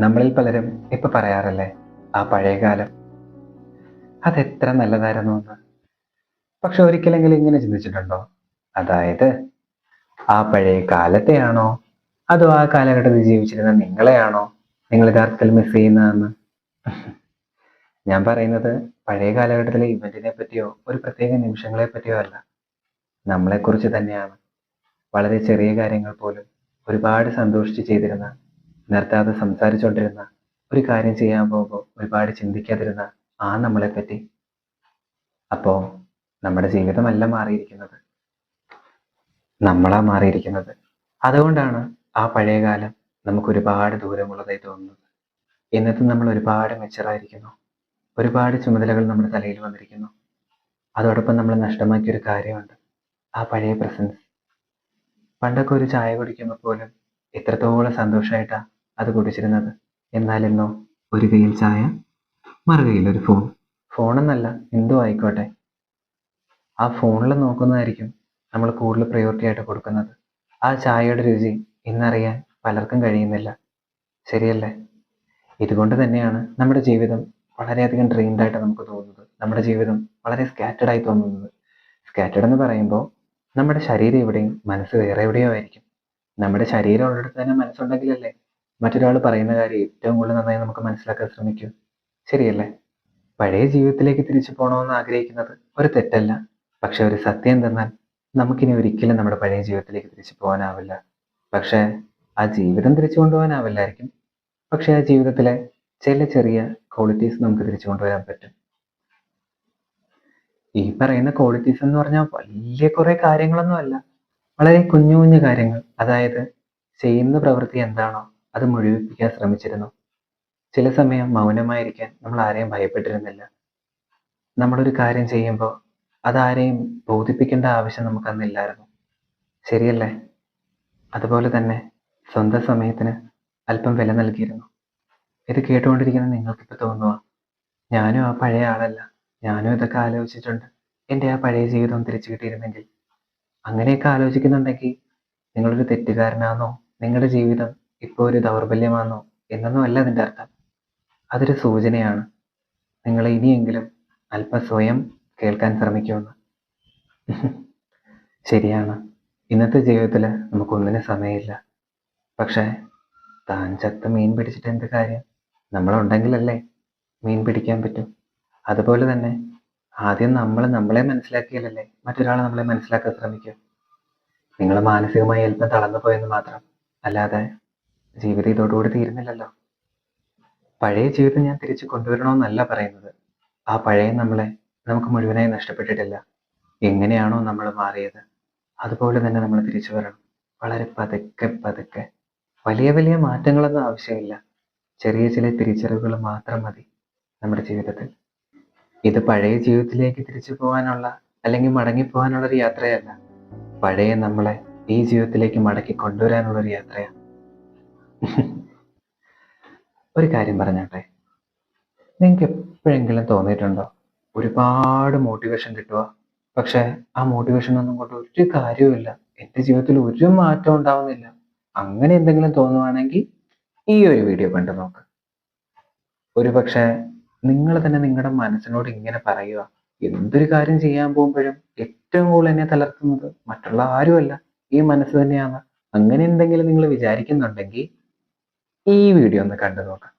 നമ്മളിൽ പലരും ഇപ്പൊ പറയാറില്ലേ, ആ പഴയ കാലം അതെത്ര നല്ലതായിരുന്നു എന്ന്. പക്ഷെ ഒരിക്കലെങ്കിലും ഇങ്ങനെ ചിന്തിച്ചിട്ടുണ്ടോ? അതായത് ആ പഴയ കാലത്തെയാണോ, അതോ ആ കാലഘട്ടത്തിൽ ജീവിച്ചിരുന്ന നിങ്ങളെയാണോ നിങ്ങൾ യഥാർത്ഥത്തിൽ മിസ് ചെയ്യുന്നതെന്ന്? ഞാൻ പറയുന്നത് പഴയ കാലഘട്ടത്തിലെ ഇവന്റിനെ പറ്റിയോ ഒരു പ്രത്യേക നിമിഷങ്ങളെ പറ്റിയോ അല്ല, നമ്മളെക്കുറിച്ച് തന്നെയാണ്. വളരെ ചെറിയ കാര്യങ്ങൾ പോലും ഒരുപാട് സന്തോഷിച്ച് ചെയ്തിരുന്ന, നിർത്താതെ സംസാരിച്ചുകൊണ്ടിരുന്ന, ഒരു കാര്യം ചെയ്യാൻ പോകുമ്പോൾ ഒരുപാട് ചിന്തിക്കാതിരുന്ന ആ നമ്മളെ പറ്റി. അപ്പോ നമ്മുടെ ജീവിതമല്ല മാറിയിരിക്കുന്നത്, നമ്മളാ മാറിയിരിക്കുന്നത്. അതുകൊണ്ടാണ് ആ പഴയ കാലം നമുക്ക് ഒരുപാട് ദൂരമുള്ളതായി തോന്നുന്നത്. ഇന്നത്തെ നമ്മൾ ഒരുപാട് മെച്ചറായിരിക്കുന്നു, ഒരുപാട് ചുമതലകൾ നമ്മുടെ തലയിൽ വന്നിരിക്കുന്നു. അതോടൊപ്പം നമ്മൾ നഷ്ടമാക്കിയ ഒരു കാര്യമുണ്ട്, ആ പഴയ പ്രസൻസ്. പണ്ടൊക്കെ ഒരു ചായ കുടിക്കുമ്പോൾ പോലും എത്രത്തോളം സന്തോഷമായിട്ടാ അത് കുടിച്ചിരുന്നത്. എന്നാൽ ഇന്നോ, ഒരു കയ്യിൽ ചായ, മറുകയ്യിൽ ഒരു ഫോൺ. ഫോണെന്നല്ല, എന്തോ ആയിക്കോട്ടെ, ആ ഫോണിൽ നോക്കുന്നതായിരിക്കും നമ്മൾ കൂടുതൽ പ്രയോറിറ്റി ആയിട്ട് കൊടുക്കുന്നത്. ആ ചായയുടെ രുചി ഇന്നറിയാൻ പലർക്കും കഴിയുന്നില്ല. ശരിയല്ലേ? ഇതുകൊണ്ട് തന്നെയാണ് നമ്മുടെ ജീവിതം വളരെയധികം ഡ്രെയിൻഡ് ആയിട്ട് നമുക്ക് തോന്നുന്നത്. നമ്മുടെ ജീവിതം വളരെ സ്കാറ്റേഡ് ആയി തോന്നുന്നത്. സ്കാറ്റേഡ് എന്ന് പറയുമ്പോൾ നമ്മുടെ ശരീരം എവിടെയും മനസ്സ് വേറെ എവിടെയോ ആയിരിക്കും. നമ്മുടെ ശരീരം ഉള്ളിടത്ത് തന്നെ മനസ്സുണ്ടെങ്കിലല്ലേ മറ്റൊരാൾ പറയുന്ന കാര്യം ഏറ്റവും കൂടുതൽ നന്നായി നമുക്ക് മനസ്സിലാക്കാൻ ശ്രമിക്കൂ. ശരിയല്ലേ? പഴയ ജീവിതത്തിലേക്ക് തിരിച്ചു പോകണമെന്ന് ആഗ്രഹിക്കുന്നത് ഒരു തെറ്റല്ല. പക്ഷെ ഒരു സത്യം എന്തെന്നാൽ, നമുക്കിനി ഒരിക്കലും നമ്മുടെ പഴയ ജീവിതത്തിലേക്ക് തിരിച്ചു പോകാനാവില്ല. പക്ഷെ ആ ജീവിതം തിരിച്ചു കൊണ്ടുപോകാനാവില്ലായിരിക്കും. പക്ഷെ ആ ജീവിതത്തിലെ ചില ചെറിയ ക്വാളിറ്റീസ് നമുക്ക് തിരിച്ചു കൊണ്ടുവരാൻ പറ്റും. ഈ പറയുന്ന ക്വാളിറ്റീസ് എന്ന് പറഞ്ഞാൽ വലിയ കുറെ കാര്യങ്ങളൊന്നും അല്ല, വളരെ കുഞ്ഞു കുഞ്ഞു കാര്യങ്ങൾ. അതായത് ചെയ്യുന്ന പ്രവൃത്തി എന്താണോ അത് മുഴുവിപ്പിക്കാൻ ശ്രമിച്ചിരുന്നു. ചില സമയം മൗനമായിരിക്കാൻ നമ്മൾ ആരെയും ഭയപ്പെട്ടിരുന്നില്ല. നമ്മളൊരു കാര്യം ചെയ്യുമ്പോൾ അതാരെയും ബോധിപ്പിക്കേണ്ട ആവശ്യം നമുക്ക് അന്നില്ലായിരുന്നു. ശരിയല്ലേ? അതുപോലെ തന്നെ സ്വന്തം സമയത്തിന് അല്പം വില നൽകിയിരുന്നു. ഇത് കേട്ടുകൊണ്ടിരിക്കുന്ന നിങ്ങൾക്കിപ്പോൾ തോന്നുക, ഞാനും ആ പഴയ ആളല്ല, ഞാനും ഇതൊക്കെ ആലോചിച്ചിട്ടുണ്ട്, എൻ്റെ ആ പഴയ ജീവിതം തിരിച്ചു കിട്ടിയിരുന്നെങ്കിൽ. അങ്ങനെയൊക്കെ ആലോചിക്കുന്നുണ്ടെങ്കിൽ നിങ്ങളൊരു തെറ്റുകാരനാണോ, നിങ്ങളുടെ ജീവിതം ഇപ്പോൾ ഒരു ദൗർബല്യമാണോ എന്നൊന്നും അല്ല അതിൻ്റെ അർത്ഥം. അതൊരു സൂചനയാണ്, നിങ്ങൾ ഇനിയെങ്കിലും അല്പം സ്വയം കേൾക്കാൻ ശ്രമിക്കുമെന്ന്. ശരിയാണ്, ഇന്നത്തെ ജീവിതത്തിൽ നമുക്കൊന്നിനും സമയമില്ല. പക്ഷേ താൻ ചത്ത മീൻ പിടിച്ചിട്ട് എന്ത് കാര്യം? നമ്മളുണ്ടെങ്കിലല്ലേ മീൻ പിടിക്കാൻ പറ്റും. അതുപോലെ തന്നെ ആദ്യം നമ്മൾ നമ്മളെ മനസ്സിലാക്കിയാലല്ലേ മറ്റൊരാളെ നമ്മളെ മനസ്സിലാക്കാൻ ശ്രമിക്കും. നിങ്ങൾ മാനസികമായി അല്പം തളർന്നു പോയെന്ന് മാത്രം, അല്ലാതെ ജീവിതം ഇതോടുകൂടി തീരുന്നില്ലല്ലോ. പഴയ ജീവിതം ഞാൻ തിരിച്ചു കൊണ്ടുവരണമെന്നല്ല പറയുന്നത്. ആ പഴയ നമ്മളെ നമുക്ക് മുഴുവനായി നഷ്ടപ്പെട്ടിട്ടില്ല. എങ്ങനെയാണോ നമ്മൾ മാറിയത് അതുപോലെ തന്നെ നമ്മൾ തിരിച്ചു വരണം. വളരെ പതുക്കെ പതുക്കെ. വലിയ വലിയ മാറ്റങ്ങളൊന്നും ആവശ്യമില്ല, ചെറിയ ചില തിരിച്ചറിവുകൾ മാത്രം മതി നമ്മുടെ ജീവിതത്തിൽ. ഇത് പഴയ ജീവിതത്തിലേക്ക് തിരിച്ചു പോകാനുള്ള അല്ലെങ്കിൽ മടങ്ങിപ്പോകാനുള്ള ഒരു യാത്രയല്ല, പഴയ നമ്മളെ ഈ ജീവിതത്തിലേക്ക് മടക്കി കൊണ്ടുവരാനുള്ള ഒരു യാത്രയാണ്. ഒരു കാര്യം പറഞ്ഞാട്ടെ, നിങ്ങൾക്ക് എപ്പോഴെങ്കിലും തോന്നിയിട്ടുണ്ടോ ഒരുപാട് മോട്ടിവേഷൻ കിട്ടുക, പക്ഷെ ആ മോട്ടിവേഷൻ ഒന്നും കൊണ്ട് ഒരു കാര്യവുമില്ല, എൻ്റെ ജീവിതത്തിൽ ഒരു മാറ്റം ഉണ്ടാവുന്നില്ല? അങ്ങനെ എന്തെങ്കിലും തോന്നുവാണെങ്കിൽ ഈ ഒരു വീഡിയോ കണ്ടു നോക്ക്. ഒരു പക്ഷെ നിങ്ങൾ തന്നെ നിങ്ങളുടെ മനസ്സിനോട് ഇങ്ങനെ പറയുക, എന്തൊരു കാര്യം ചെയ്യാൻ പോകുമ്പോഴും ഏറ്റവും കൂടുതൽ എന്നെ തളർത്തുന്നത് മറ്റുള്ള ആരുമല്ല, ഈ മനസ്സ് തന്നെയാണ്. അങ്ങനെ എന്തെങ്കിലും നിങ്ങൾ വിചാരിക്കുന്നുണ്ടെങ്കിൽ ഈ വീഡിയോ ഒന്ന് കണ്ടു നോക്കാം.